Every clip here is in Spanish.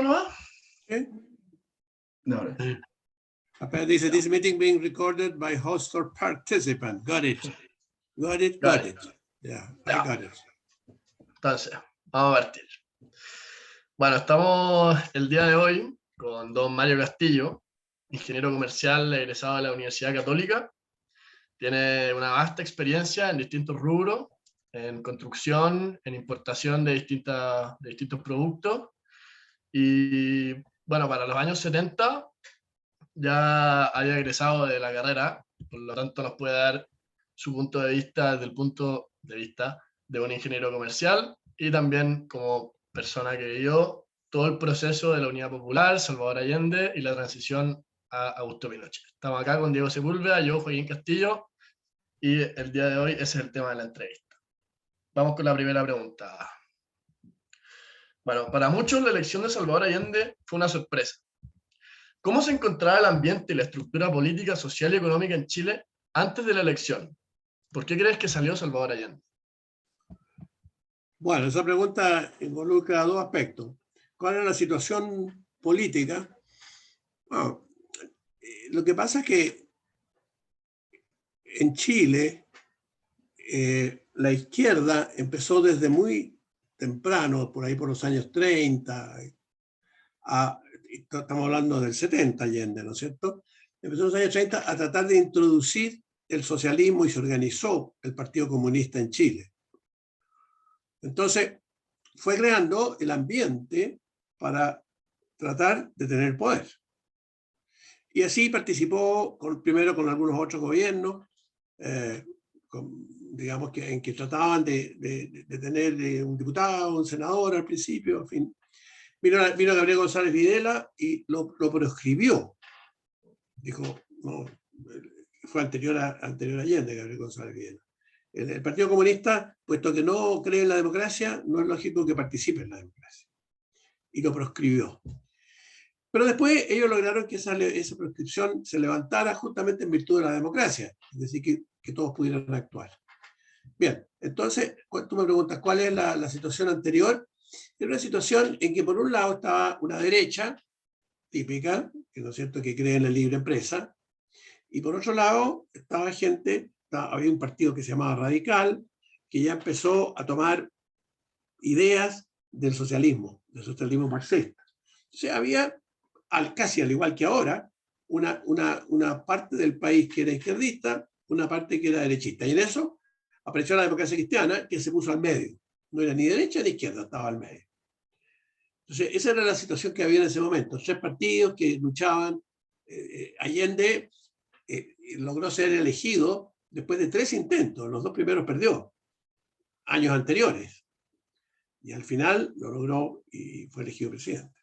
¿no? ¿Sí? No. Acá dice, this meeting being recorded by host or participant. Got it. Got it, got it. Yeah, I got it. Entonces, vamos a partir. Bueno, estamos el día de hoy con don Mario Castillo, ingeniero comercial egresado de la Universidad Católica. Tiene una vasta experiencia en distintos rubros, en construcción, en importación de distintos productos. Y bueno, para los años 70 ya había egresado de la carrera, por lo tanto nos puede dar su punto de vista desde el punto de vista de un ingeniero comercial y también como persona que vivió todo el proceso de la Unidad Popular, Salvador Allende y la transición a Augusto Pinochet. Estamos acá con Diego Sepúlveda, yo, Joaquín Castillo, y el día de hoy ese es el tema de la entrevista. Vamos con la primera pregunta. Bueno, para muchos la elección de Salvador Allende fue una sorpresa. ¿Cómo se encontraba el ambiente y la estructura política, social y económica en Chile antes de la elección? ¿Por qué crees que salió Salvador Allende? Bueno, esa pregunta involucra dos aspectos. ¿Cuál es la situación política? Bueno, lo que pasa es que en Chile la izquierda empezó desde muy temprano, por ahí por los años 30, estamos hablando del 70 Allende, ¿no es cierto? Empezó en los años 30 a tratar de introducir el socialismo y se organizó el Partido Comunista en Chile. Entonces, fue creando el ambiente para tratar de tener poder. Y así participó primero con algunos otros gobiernos, digamos que en que trataban de tener un diputado, un senador al principio, en fin. Vino Gabriel González Videla y lo proscribió. Dijo, no, fue anterior a Allende, Gabriel González Videla. El Partido Comunista, puesto que no cree en la democracia, no es lógico que participe en la democracia. Y lo proscribió. Pero después ellos lograron que esa proscripción se levantara justamente en virtud de la democracia, es decir, que todos pudieran actuar. Bien, entonces, tú me preguntas, ¿cuál es la situación anterior? Era una situación en que por un lado estaba una derecha típica, que no es cierto que cree en la libre empresa, y por otro lado estaba había un partido que se llamaba Radical, que ya empezó a tomar ideas del socialismo marxista. O sea, había, casi al igual que ahora, una parte del país que era izquierdista, una parte que era derechista. Y en eso apareció la democracia cristiana, que se puso al medio. No era ni derecha ni izquierda, estaba al medio. Entonces, esa era la situación que había en ese momento. 3 partidos que luchaban. Allende logró ser elegido después de 3 intentos. Los 2 primeros perdió, años anteriores. Y al final lo logró y fue elegido presidente.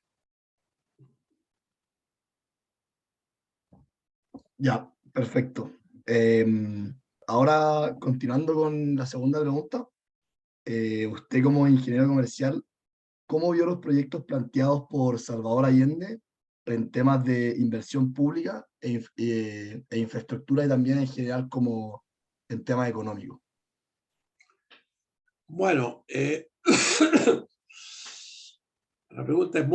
Ya, perfecto. Ahora, continuando con la segunda pregunta, usted como ingeniero comercial, ¿cómo vio los proyectos planteados por Salvador Allende en temas de inversión pública e infraestructura y también en general como en temas económicos? Bueno, la pregunta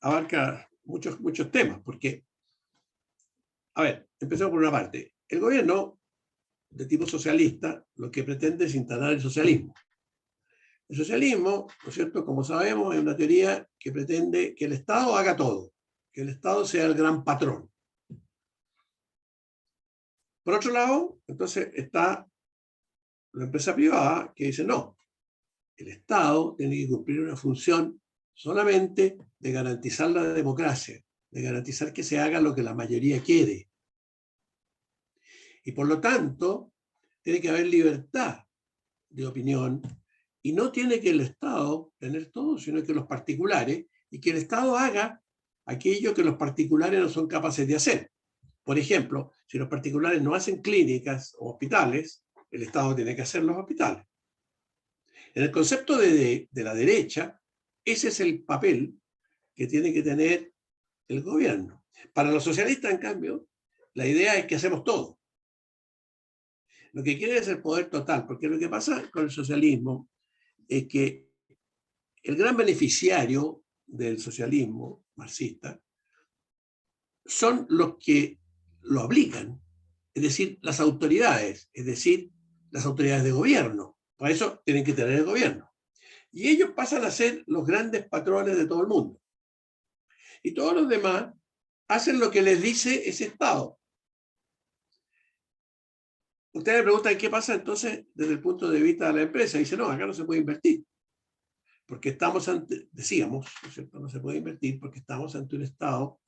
abarca muchos temas, porque, a ver, empezamos por una parte. El gobierno de tipo socialista lo que pretende es instalar el socialismo. El socialismo, ¿no es cierto?, como sabemos, es una teoría que pretende que el Estado haga todo, que el Estado sea el gran patrón. Por otro lado, entonces está la empresa privada que dice no, el Estado tiene que cumplir una función solamente de garantizar la democracia, de garantizar que se haga lo que la mayoría quiere. Y por lo tanto, tiene que haber libertad de opinión y no tiene que el Estado tener todo, sino que los particulares, y que el Estado haga aquello que los particulares no son capaces de hacer. Por ejemplo, si los particulares no hacen clínicas o hospitales, el Estado tiene que hacer los hospitales. En el concepto de la derecha, ese es el papel que tiene que tener el gobierno. Para los socialistas, en cambio, la idea es que hacemos todo. Lo que quiere es el poder total, porque lo que pasa con el socialismo es que el gran beneficiario del socialismo marxista son los que lo aplican, es decir, las autoridades, de gobierno. Para eso tienen que tener el gobierno. Y ellos pasan a ser los grandes patrones de todo el mundo. Y todos los demás hacen lo que les dice ese Estado. Ustedes me preguntan qué pasa entonces desde el punto de vista de la empresa. Dice, no, acá no se puede invertir. Porque estamos ante, decíamos, ¿no es cierto? No se puede invertir porque estamos ante un Estado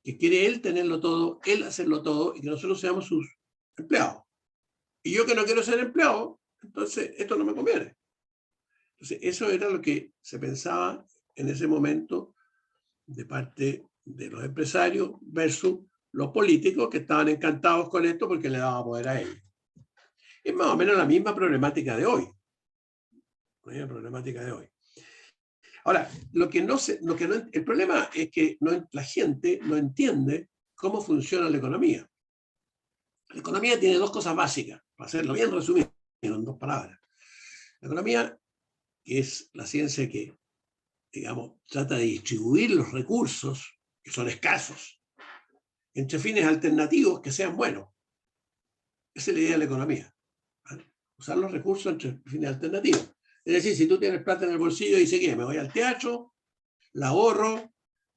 que quiere él tenerlo todo, él hacerlo todo, y que nosotros seamos sus empleados. Y yo que no quiero ser empleado, entonces esto no me conviene. Entonces eso era lo que se pensaba en ese momento de parte de los empresarios versus los políticos que estaban encantados con esto porque le daba poder a ellos. Es más o menos la misma problemática de hoy. La misma problemática de hoy. Ahora, el problema es que la gente no entiende cómo funciona la economía. La economía tiene dos cosas básicas, para hacerlo bien resumido en dos palabras. La economía, que es la ciencia que, digamos, trata de distribuir los recursos, que son escasos, entre fines alternativos que sean buenos. Esa es la idea de la economía. ¿Vale? Usar los recursos entre fines alternativos. Es decir, si tú tienes plata en el bolsillo y dices, ¿qué? Me voy al teatro, la ahorro,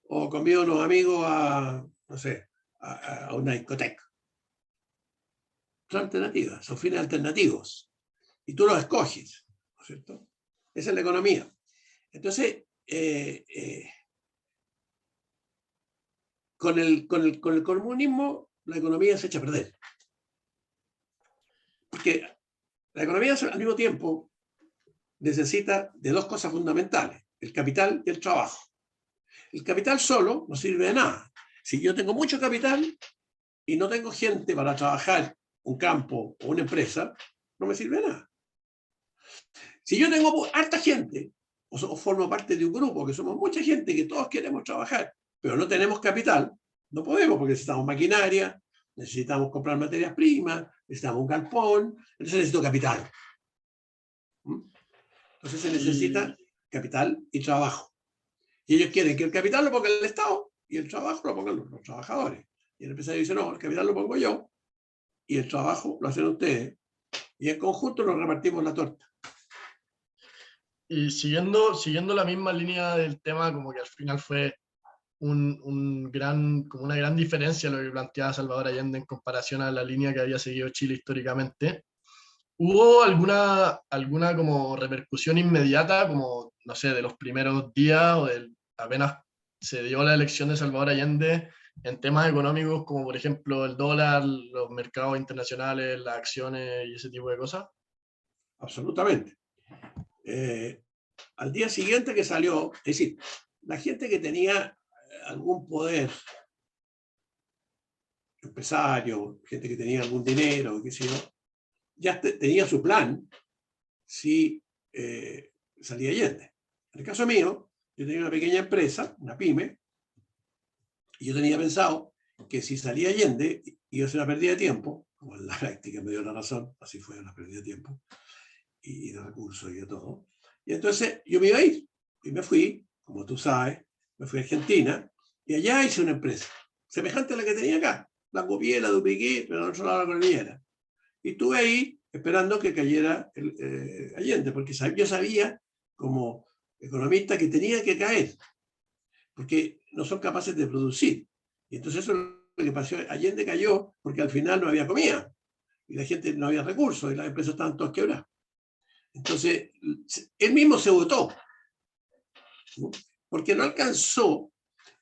o convido a unos amigos a, no sé, a una discoteca. Son alternativas, son fines alternativos. Y tú los escoges, ¿no es cierto? Esa es la economía. Entonces, con el comunismo, la economía se echa a perder. Porque la economía al mismo tiempo necesita de dos cosas fundamentales, el capital y el trabajo. El capital solo no sirve de nada. Si yo tengo mucho capital y no tengo gente para trabajar un campo o una empresa, no me sirve de nada. Si yo tengo harta gente, o formo parte de un grupo, que somos mucha gente, que todos queremos trabajar, pero no tenemos capital, no podemos porque necesitamos maquinaria, necesitamos comprar materias primas, necesitamos un galpón, entonces necesito capital. Entonces se necesita capital y trabajo. Y ellos quieren que el capital lo ponga el Estado y el trabajo lo pongan los trabajadores. Y el empresario dice, no, el capital lo pongo yo y el trabajo lo hacen ustedes. Y en conjunto nos repartimos la torta. Y siguiendo la misma línea del tema, como que al final fue como una gran diferencia lo que planteaba Salvador Allende en comparación a la línea que había seguido Chile históricamente. ¿Hubo alguna como repercusión inmediata, como, no sé, de los primeros días o apenas se dio la elección de Salvador Allende en temas económicos, como por ejemplo el dólar, los mercados internacionales, las acciones y ese tipo de cosas? Absolutamente. Al día siguiente que salió, es decir, la gente que tenía algún poder, empresario, gente que tenía algún dinero, qué sé yo, ya tenía su plan si salía Allende. En el caso mío, yo tenía una pequeña empresa, una pyme, y yo tenía pensado que si salía Allende iba a ser una pérdida de tiempo, como en la práctica me dio la razón, así fue una pérdida de tiempo, y de recursos y de todo. Y entonces yo me iba a ir, y me fui, como tú sabes, me fui a Argentina, y allá hice una empresa, semejante a la que tenía acá. La copié, la dupliqué, pero al otro lado la cordillera. Y estuve ahí esperando que cayera Allende, porque yo sabía, como economista, que tenía que caer, porque no son capaces de producir. Y entonces eso es lo que pasó. Allende cayó porque al final no había comida, y la gente no había recursos, y las empresas estaban todas quebradas. Entonces, él mismo se votó, ¿no? Porque no alcanzó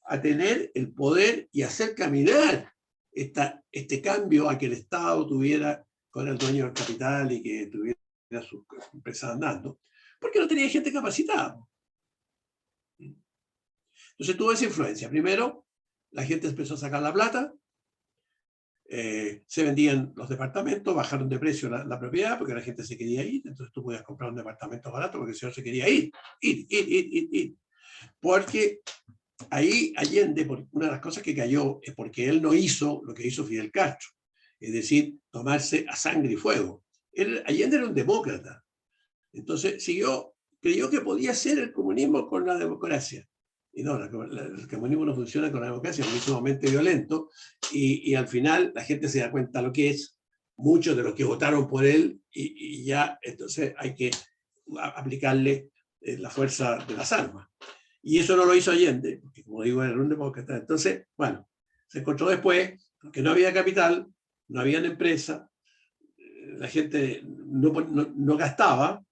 a tener el poder y hacer caminar este cambio a que el Estado tuviera, fuera el dueño del capital y que tuviera sus empresas andando, porque no tenía gente capacitada. Entonces tuvo esa influencia. Primero, la gente empezó a sacar la plata, se vendían los departamentos, bajaron de precio la propiedad porque la gente se quería ir, entonces tú podías comprar un departamento barato porque el señor se quería ir. Porque ahí Allende, una de las cosas que cayó es porque él no hizo lo que hizo Fidel Castro, es decir, tomarse a sangre y fuego. Allende era un demócrata, entonces siguió creyó que podía ser el comunismo con la democracia. Y no, el comunismo no funciona con la democracia, es muy sumamente violento, y al final la gente se da cuenta de lo que es, muchos de los que votaron por él, y ya entonces hay que aplicarle la fuerza de las armas. Y eso no lo hizo Allende, porque como digo, era un demócrata. Entonces, bueno, se encontró después, porque no había capital, no habían empresas, la gente no gastaba,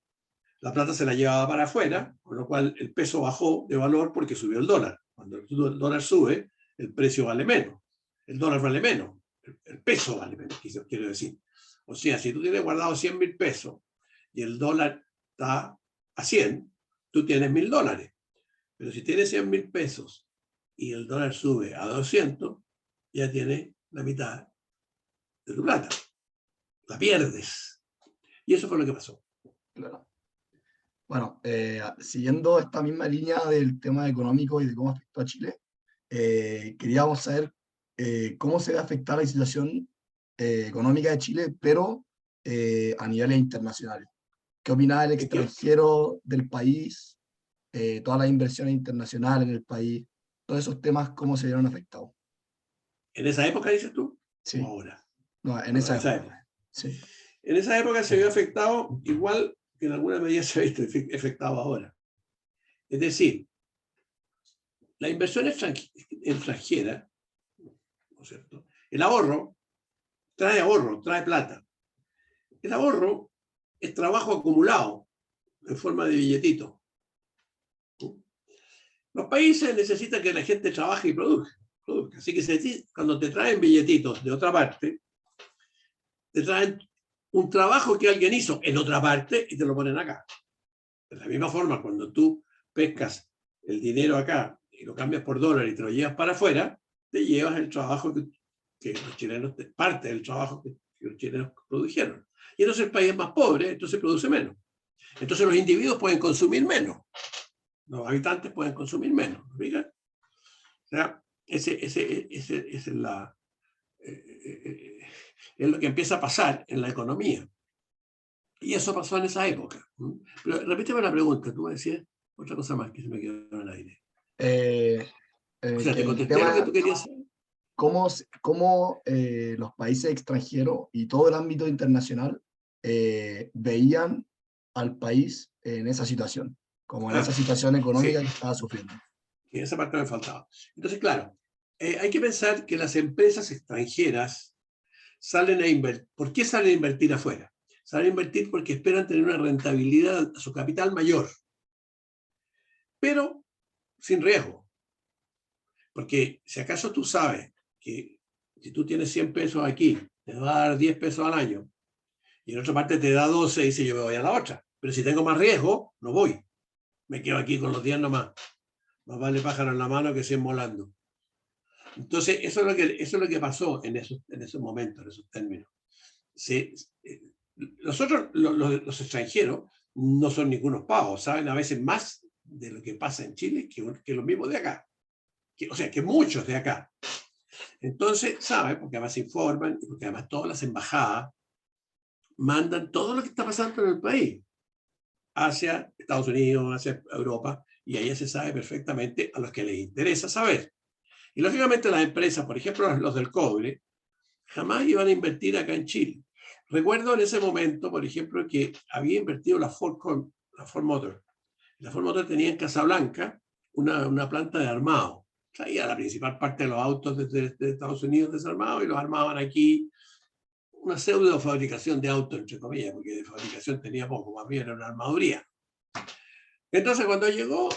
la plata se la llevaba para afuera, con lo cual el peso bajó de valor porque subió el dólar. Cuando el dólar sube, el precio vale menos. El dólar vale menos, el peso vale menos, quiero decir. O sea, si tú tienes guardado 100.000 pesos y el dólar está a 100, tú tienes $1.000. Pero si tienes 100.000 pesos y el dólar sube a 200, ya tienes la mitad de tu plata. La pierdes. Y eso fue lo que pasó. Claro. Bueno, siguiendo esta misma línea del tema económico y de cómo afectó a Chile, queríamos saber cómo se va a afectar la situación económica de Chile, pero a niveles internacionales. ¿Qué opina el extranjero del país? Todas las inversiones internacionales en el país, todos esos temas, ¿cómo se vieron afectados? ¿En esa época, dices tú? Sí. ¿O ahora? No, en esa época. Sí. En esa época se vio afectado igual que en alguna medida se ha visto afectado ahora. Es decir, la inversión extranjera, ¿no es cierto? El ahorro, trae plata. El ahorro es trabajo acumulado en forma de billetito. Los países necesitan que la gente trabaje y produzca. Así que cuando te traen billetitos de otra parte, te traen un trabajo que alguien hizo en otra parte y te lo ponen acá. De la misma forma, cuando tú pescas el dinero acá y lo cambias por dólar y te lo llevas para afuera, te llevas el trabajo que los chilenos, parte del trabajo que los chilenos produjeron. Y entonces el país es más pobre, entonces produce menos. Entonces los individuos pueden consumir menos. Los habitantes pueden consumir menos. ¿Fíjate? O sea, es lo que empieza a pasar en la economía. Y eso pasó en esa época. Pero repíteme la pregunta, tú me decías otra cosa más que se me quedó en el aire. O sea, te contesté lo que tú querías saber. ¿Cómo los países extranjeros y todo el ámbito internacional veían al país en esa situación, como en esa situación económica que estaba sufriendo? Que esa parte me faltaba. Entonces, claro, hay que pensar que las empresas extranjeras salen a invertir. ¿Por qué salen a invertir afuera? Salen a invertir porque esperan tener una rentabilidad a su capital mayor, pero sin riesgo. Porque si acaso tú sabes que si tú tienes 100 pesos aquí, te va a dar 10 pesos al año, y en otra parte te da 12 y dice yo me voy a la otra. Pero si tengo más riesgo, no voy. Me quedo aquí con los 10 nomás. Más vale pájaro en la mano que 100 volando. Entonces, eso es lo que pasó en esos momentos, en esos términos. Nosotros, los extranjeros, no son ningunos pavos, saben a veces más de lo que pasa en Chile que los mismos de acá. O sea, que muchos de acá. Entonces, saben, porque además se informan, y porque además todas las embajadas mandan todo lo que está pasando en el país hacia Estados Unidos, hacia Europa, y ahí se sabe perfectamente a los que les interesa saber. Y lógicamente las empresas, por ejemplo los del cobre, jamás iban a invertir acá en Chile. Recuerdo en ese momento, por ejemplo, que había invertido la Ford Motor. La Ford Motor tenía en Casablanca una planta de armado. Traía la principal parte de los autos de Estados Unidos desarmados y los armaban aquí. Una pseudo fabricación de autos, entre comillas, porque de fabricación tenía poco, más bien era una armaduría. Entonces, cuando llegó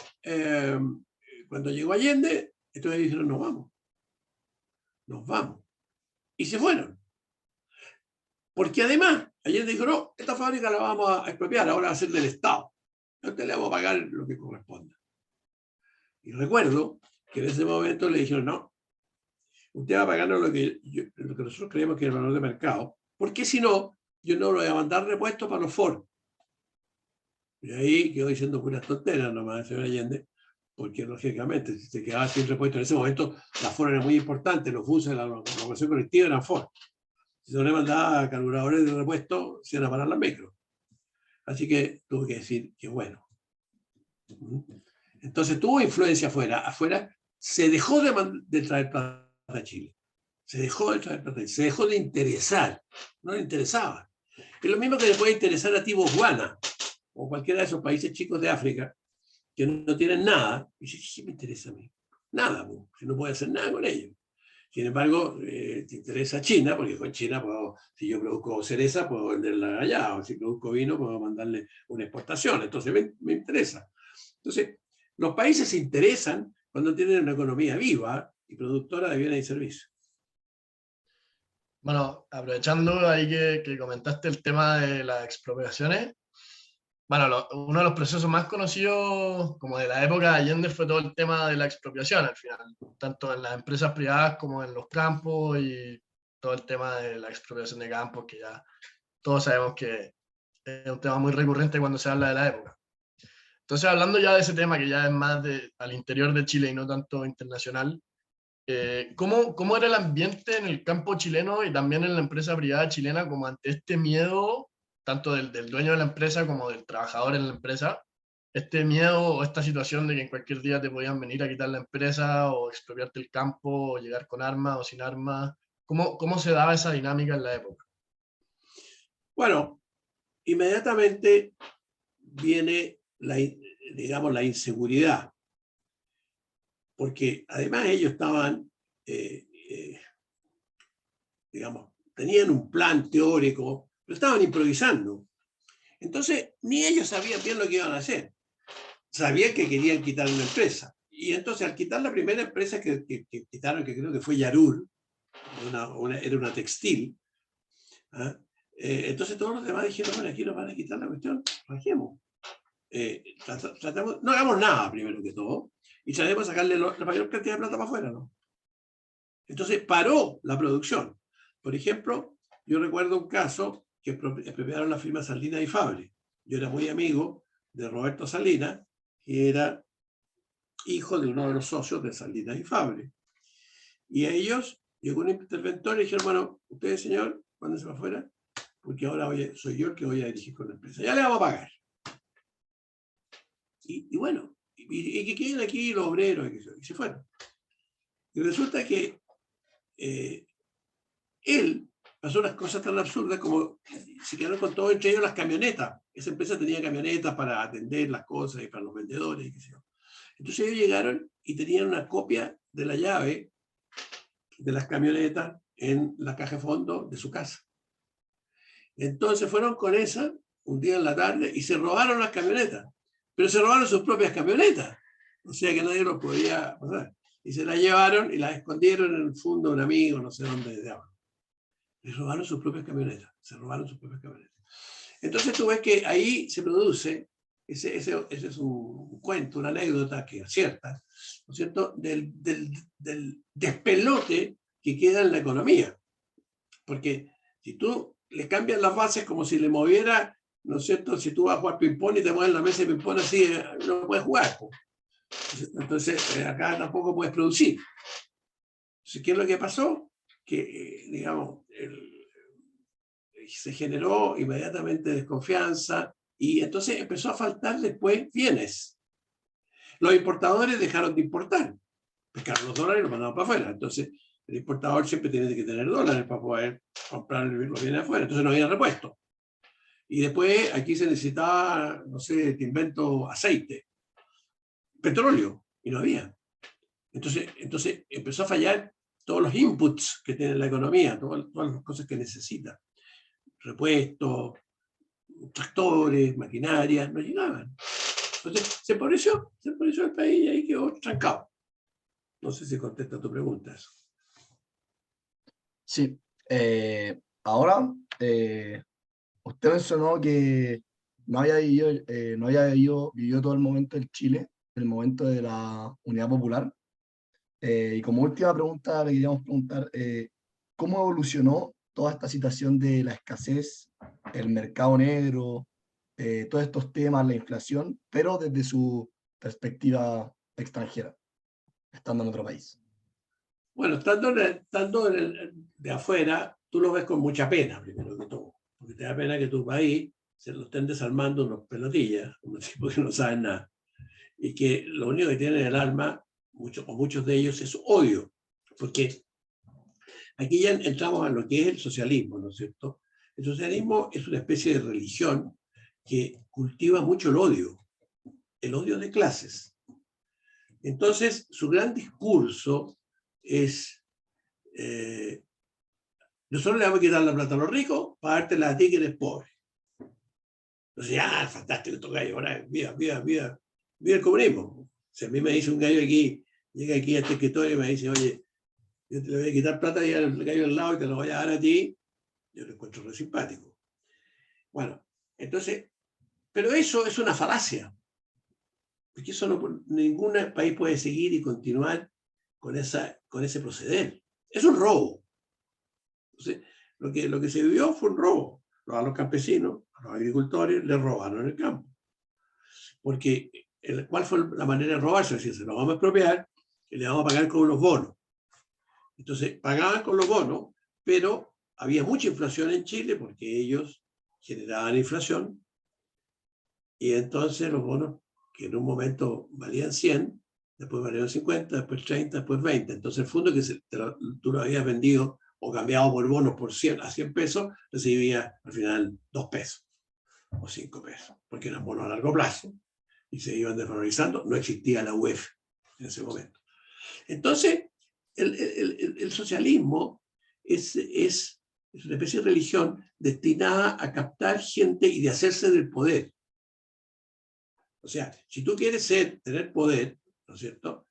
Allende, entonces dijeron, nos vamos. Y se fueron. Porque además, Allende dijo, no, esta fábrica la vamos a expropiar, ahora va a ser del Estado. Entonces le vamos a pagar lo que corresponda. Y recuerdo que en ese momento le dijeron, no, usted va a pagarnos lo que nosotros creemos que es el valor de mercado, porque si no, yo no lo voy a mandar repuesto para los Ford. Y ahí quedó diciendo puras tonteras nomás el señor Allende, porque lógicamente si se quedaba sin repuesto en ese momento, la Ford era muy importante, los buses de la locomoción colectiva eran Ford. Si no le mandaba carburadores de repuesto, se iban a parar las micros. Así que tuve que decir que bueno. Entonces tuvo influencia afuera. Afuera se dejó de traer plata a Chile. Se dejó de traer plata, se dejó de interesar. No le interesaba. Es lo mismo que le puede interesar a ti Botswana o cualquiera de esos países chicos de África que no tienen nada. Y dice, ¿qué me interesa a mí? Nada, si no puedo hacer nada con ellos. Sin embargo, te interesa China, porque con China puedo, si yo produzco cereza, puedo venderla allá, o si produzco vino, puedo mandarle una exportación. Entonces me interesa. Entonces, los países se interesan cuando tienen una economía viva y productora de bienes y servicios. Bueno, aprovechando ahí que comentaste el tema de las expropiaciones, bueno, uno de los procesos más conocidos como de la época de Allende fue todo el tema de la expropiación al final, tanto en las empresas privadas como en los campos y todo el tema de la expropiación de campos, que ya todos sabemos que es un tema muy recurrente cuando se habla de la época. Entonces, hablando ya de ese tema que ya es más al interior de Chile y no tanto internacional, ¿cómo era el ambiente en el campo chileno y también en la empresa privada chilena como ante este miedo, tanto del dueño de la empresa como del trabajador en la empresa, este miedo o esta situación de que en cualquier día te podían venir a quitar la empresa o expropiarte el campo o llegar con armas o sin armas? ¿Cómo se daba esa dinámica en la época? Bueno, inmediatamente viene digamos, la inseguridad, porque además ellos estaban, digamos, tenían un plan teórico, pero estaban improvisando. Entonces, ni ellos sabían bien lo que iban a hacer. Sabían que querían quitar una empresa. Y entonces, al quitar la primera empresa que quitaron, que creo que fue Yarur, era una textil, ¿ah? Entonces todos los demás dijeron, bueno, aquí nos van a quitar la cuestión, bajemos. No hagamos nada primero que todo, y tratemos de sacarle la mayor cantidad de plata para afuera, ¿no? Entonces paró la producción. Por ejemplo, yo recuerdo un caso que expropiaron la firma Salinas y Fabre. Yo era muy amigo de Roberto Salinas, que era hijo de uno de los socios de Salinas y Fabre. Y a ellos llegó un interventor y dijeron, bueno, usted, señor, mándese para afuera, porque ahora soy yo el que voy a dirigir con la empresa. Ya le vamos a pagar. Y bueno, y que queden aquí los obreros, y se fueron. Y resulta que él pasó unas cosas tan absurdas como se quedaron con todo, entre ellos las camionetas. Esa empresa tenía camionetas para atender las cosas y para los vendedores. Y qué sé yo. Entonces ellos llegaron y tenían una copia de la llave de las camionetas en la caja de fondo de su casa. Entonces fueron con esa un día en la tarde y se robaron las camionetas, pero se robaron sus propias camionetas, o sea que nadie los podía pasar. Y se las llevaron y las escondieron en el fondo de un amigo, no sé dónde. Les robaron sus propias camionetas, se robaron sus propias camionetas. Entonces tú ves que ahí se produce, ese es un cuento, una anécdota que es cierta, ¿no es cierto?, del despelote que queda en la economía. Porque si tú le cambias las bases como si le moviera, ¿no es cierto?, si tú vas a jugar ping-pong y te mueves la mesa de ping-pong así, no puedes jugar. Entonces, acá tampoco puedes producir. Entonces, ¿qué es lo que pasó? Que, digamos, se generó inmediatamente desconfianza y entonces empezó a faltar después bienes. Los importadores dejaron de importar, pescaron los dólares y los mandaban para afuera. Entonces, el importador siempre tiene que tener dólares para poder comprar los bienes afuera. Entonces no había repuesto. Y después aquí se necesitaba, no sé, te invento, aceite, petróleo, y no había. Entonces empezó a fallar todos los inputs que tiene la economía, todas las cosas que necesita. Repuestos, tractores, maquinarias, no llegaban. Entonces se empobreció el país y ahí quedó trancado. No sé si contesta tu pregunta eso. Sí. Ahora, usted mencionó que no había vivido todo el momento del Chile, el momento de la Unidad Popular. Y como última pregunta, le queríamos preguntar, ¿cómo evolucionó toda esta situación de la escasez, el mercado negro, todos estos temas, la inflación, pero desde su perspectiva extranjera, estando en otro país? Bueno, estando de afuera, tú lo ves con mucha pena, primero que todo, porque te da pena que tu país se lo estén desarmando unos pelotillas, unos tipos que no saben nada. y que lo único que tienen en el alma, muchos de ellos, es odio. Porque aquí ya entramos a lo que es el socialismo, ¿no es cierto? El socialismo es una especie de religión que cultiva mucho el odio de clases. Entonces, su gran discurso es, nosotros le vamos a quitar la plata a los ricos para dártela a ti que eres pobre. Entonces, fantástico, esto gallo, ahora, viva el comunismo. Si a mí me dice un gallo aquí, llega aquí a este escritorio y me dice, oye, yo te le voy a quitar plata y al gallo al lado y te lo voy a dar a ti, yo lo encuentro re simpático. Bueno, entonces, pero eso es una falacia. Porque eso ningún país puede seguir y continuar con ese proceder. Es un robo. Entonces, lo que se vivió fue un robo. A los campesinos, a los agricultores, les robaron el campo. Porque, ¿cuál fue la manera de robarse? Es decir, se lo vamos a expropiar y le vamos a pagar con los bonos. Entonces, pagaban con los bonos, pero había mucha inflación en Chile porque ellos generaban inflación y entonces los bonos, que en un momento valían 100, después valieron 50, después 30, después 20. Entonces el fondo que tú lo habías vendido o cambiado por bonos por 100 a 100 pesos, recibía al final 2 pesos o 5 pesos, porque eran bonos a largo plazo y se iban desvalorizando. No existía la UEF en ese momento. Entonces, el socialismo es una especie de religión destinada a captar gente y de hacerse del poder. O sea, si tú quieres tener poder, ¿no es cierto?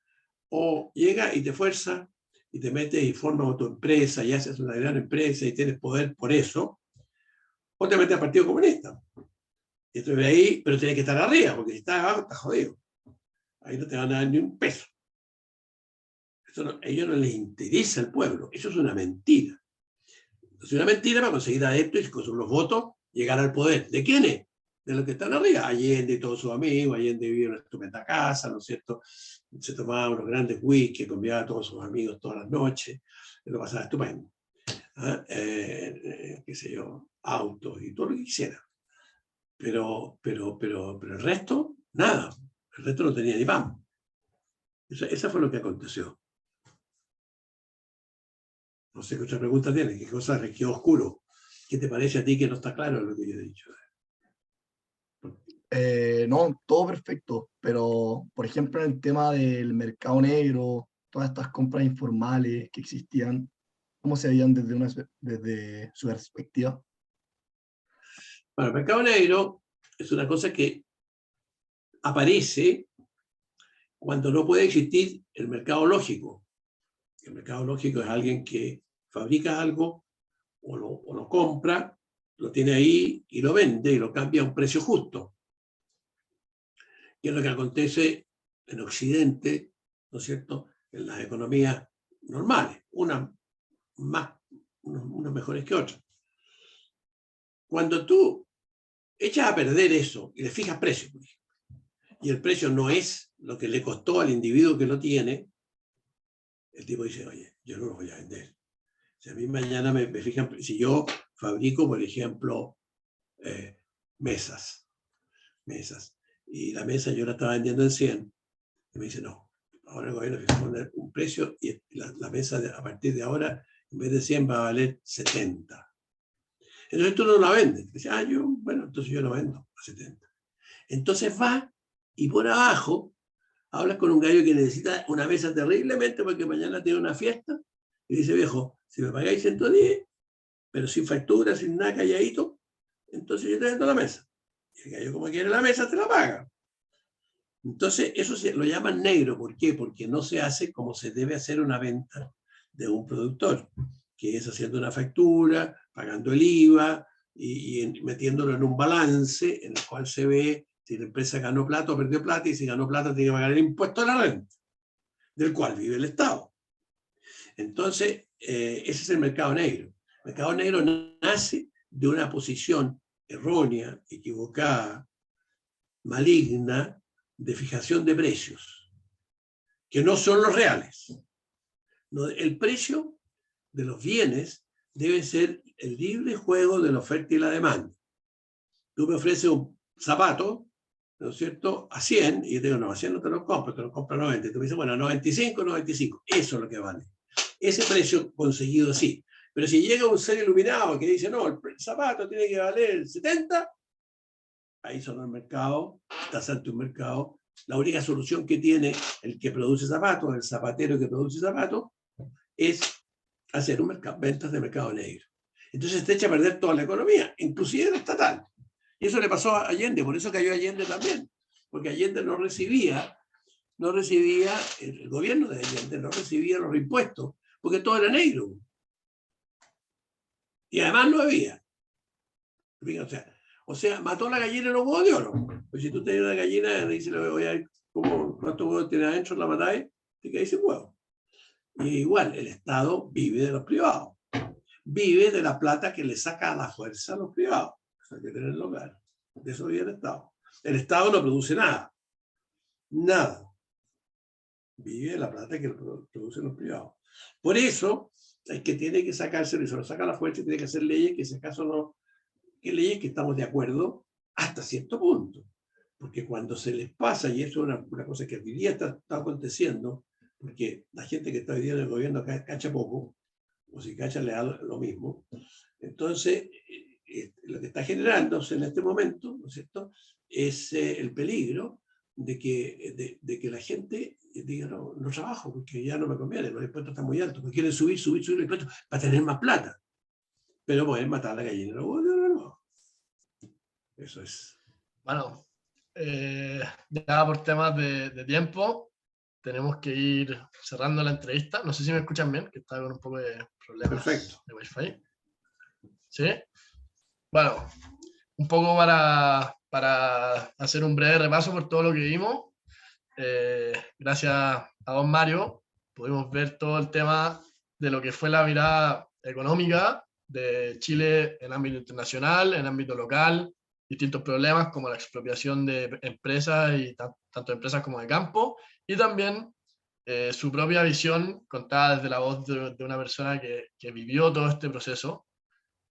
O llega y te fuerza y te metes y formas tu empresa y haces una gran empresa y tienes poder por eso, o te metes al Partido Comunista. Y estoy ahí, pero tienes que estar arriba, porque si estás abajo, estás jodido. Ahí no te van a dar ni un peso. A ellos no les interesa el pueblo. Eso es una mentira. Es una mentira para conseguir adeptos y con los votos llegar al poder. ¿De quiénes? De los que están arriba. Allende y todos sus amigos. Allende vivía en una estupenda casa, ¿no es cierto? Se tomaba unos grandes whisky, convidaba a todos sus amigos todas las noches. Lo pasaba estupendo. Qué sé yo, autos y todo lo que quisiera. Pero el resto, nada. El resto no tenía ni pan. Eso fue lo que aconteció. No sé qué otra pregunta tienes, qué cosa les quedó oscuro. ¿Qué te parece a ti que no está claro lo que yo he dicho? No, todo perfecto, pero por ejemplo en el tema del mercado negro, todas estas compras informales que existían, ¿cómo se veían desde su perspectiva? Bueno, el mercado negro es una cosa que aparece cuando no puede existir el mercado lógico. El mercado lógico es alguien que fabrica algo o lo compra, lo tiene ahí y lo vende y lo cambia a un precio justo. Y es lo que acontece en Occidente, ¿no es cierto?, en las economías normales, unas mejores que otras. Cuando tú echas a perder eso y le fijas precio, y el precio no es lo que le costó al individuo que lo tiene, el tipo dice, oye, yo no lo voy a vender. Si a mí mañana me fijan, si yo fabrico, por ejemplo, mesas, y la mesa yo la estaba vendiendo en 100, y me dice, no, ahora el gobierno fija poner un precio y la mesa a partir de ahora, en vez de 100 va a valer 70. Entonces tú no la vendes. Dice, bueno, entonces yo lo vendo a 70. Entonces va y por abajo hablas con un gallo que necesita una mesa terriblemente porque mañana tiene una fiesta y dice, viejo, si me pagáis 110, pero sin factura, sin nada, calladito, entonces yo te vendo la mesa. Y el gallo, como quiere la mesa, te la paga. Entonces, eso lo llaman negro. ¿Por qué? Porque no se hace como se debe hacer una venta de un productor, que es haciendo una factura, pagando el IVA y metiéndolo en un balance en el cual se ve si la empresa ganó plata o perdió plata, y si ganó plata tiene que pagar el impuesto a la renta, del cual vive el Estado. Entonces, ese es el mercado negro. El mercado negro nace de una posición errónea, equivocada, maligna, de fijación de precios, que no son los reales. El precio de los bienes debe ser el libre juego de la oferta y la demanda. Tú me ofreces un zapato ¿no es cierto?, a 100, y yo te digo, no, a 100 no te lo compro, te lo compro a 90. Y tú me dices, bueno, 95, 95, eso es lo que vale. Ese precio conseguido sí. Pero si llega un ser iluminado que dice, no, el zapato tiene que valer 70, ahí sonó el mercado, estás ante un mercado. La única solución que tiene el que produce zapatos, el zapatero que produce zapatos, es hacer ventas de mercado negro. Entonces te echa a perder toda la economía, inclusive la estatal. Y eso le pasó a Allende, por eso cayó Allende también, porque Allende no recibía, el gobierno de Allende no recibía los impuestos, porque todo era negro. Y además no había. O sea, mató la gallina en los huevos de oro. Pues si tú tienes una gallina y dices, ¿cuántos huevos tiene adentro? La matáis, te quedáis sin huevos. Y igual, el Estado vive de los privados. Vive de la plata que le saca a la fuerza a los privados. Eso hay que tenerlo claro. De eso vive el Estado. El Estado no produce nada. Nada. Vive de la plata que producen los privados. Por eso, es que tiene que sacárselo, y se lo saca a la fuerza y tiene que hacer leyes que, si acaso no, que leyes que estamos de acuerdo hasta cierto punto. Porque cuando se les pasa, y eso es una cosa que hoy día está aconteciendo, porque la gente que está hoy día en el gobierno cacha poco, o si cacha le da lo mismo. Entonces, lo que está generándose en este momento, ¿no es cierto?, es el peligro de que la gente diga, no, no trabajo porque ya no me conviene, los impuestos están muy altos, porque quieren subir los impuestos para tener más plata. Pero pueden matar a la gallina. No. Eso es. Bueno, ya por temas de tiempo, tenemos que ir cerrando la entrevista. No sé si me escuchan bien, que está con un poco de problemas de Wi-Fi. ¿Sí? Bueno, un poco para hacer un breve repaso por todo lo que vimos. Gracias a don Mario, pudimos ver todo el tema de lo que fue la mirada económica de Chile en ámbito internacional, en ámbito local, distintos problemas como la expropiación de empresas, y tanto de empresas como de campo, y también su propia visión contada desde la voz de una persona que vivió todo este proceso.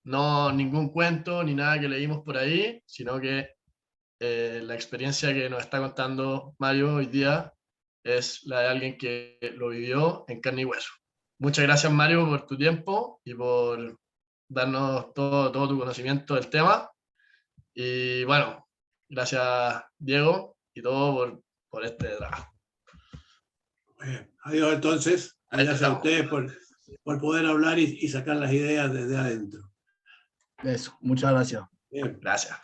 No ningún cuento ni nada que leímos por ahí, sino que la experiencia que nos está contando Mario hoy día es la de alguien que lo vivió en carne y hueso. Muchas gracias, Mario, por tu tiempo y por darnos todo tu conocimiento del tema. Y bueno, gracias, Diego, y todo por este trabajo. Adiós, entonces. Gracias a ustedes por poder hablar y sacar las ideas desde adentro. Eso, muchas gracias. Bien. Gracias.